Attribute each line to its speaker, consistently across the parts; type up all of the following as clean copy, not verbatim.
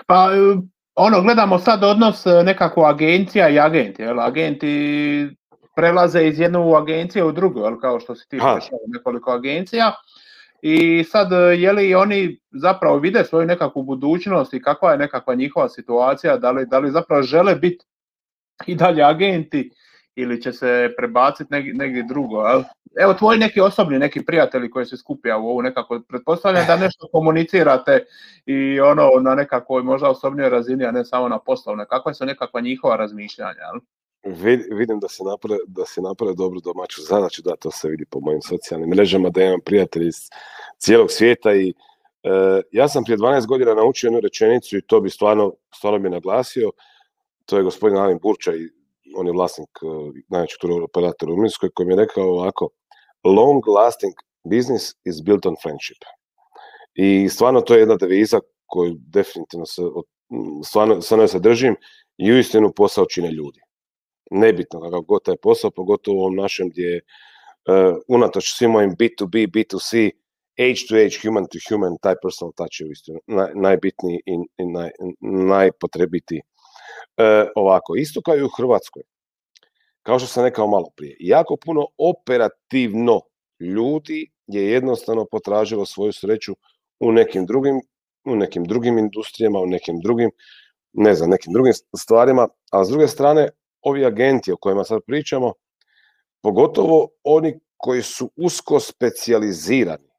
Speaker 1: Pa, gledamo sad odnos nekako agencija i agenti. Agenti prelaze iz jednu agencije u drugu, kao što si ti prešao nekoliko agencija. I sad, je li oni zapravo vide svoju nekakvu budućnost i kakva je nekakva njihova situacija, da li zapravo žele biti i dalje agenti ili će se prebaciti negdje drugo. Evo, tvoji neki osobni, neki prijatelji koji se skupija u ovu nekako, pretpostavljam da nešto komunicirate i na nekakvoj možda osobnijoj razini, a ne samo na poslovnoj. Kakva su nekakva njihova razmišljanja?
Speaker 2: Vidim da se naprave dobru domaću zadaću, da, to se vidi po mojim socijalnim mrežama, da imam prijatelji iz cijelog svijeta i ja sam prije 12 godina naučio jednu rečenicu i to bi stvarno bi naglasio. To je gospodin Alin Burča i on je vlasnik najvećeg turoperatora u Rumunjskoj, koji mi je rekao ovako: long lasting business is built on friendship. I stvarno to je jedna deviza koju definitivno stvarno se držim i uistinu posao čine ljudi. Nebitno kakav god taj posao, pogotovo u ovom našem gdje unatoč svim mojim B2B, B2C, H2H, human to human, taj personal touch je uistinu najbitniji i najpotrebitiji. Ovako, isto kao i u Hrvatskoj, kao što sam rekao malo prije, jako puno operativno ljudi je jednostavno potražilo svoju sreću u nekim drugim industrijama, u nekim drugim stvarima, a s druge strane, ovi agenti o kojima sad pričamo, pogotovo oni koji su usko specijalizirani,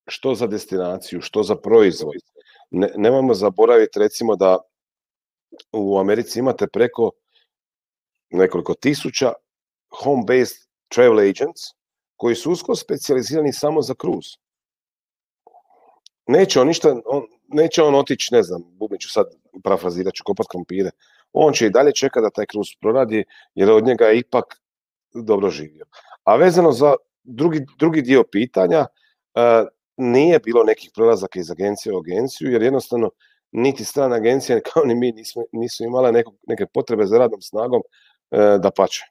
Speaker 2: što za destinaciju, što za proizvod. Nemojmo zaboraviti recimo da u Americi imate preko nekoliko tisuća home-based travel agents koji su usko specijalizirani samo za cruise. Neće on otići, ne znam, bubniću sad, parafrazirat ću, kopat krompire. On će i dalje čekati da taj cruise proradi, jer od njega je ipak dobro živio. A vezano za drugi dio pitanja, nije bilo nekih prelazaka iz agencije u agenciju, jer jednostavno niti strana agencija kao ni mi nisu imale neke potrebe za radnom snagom, dapače.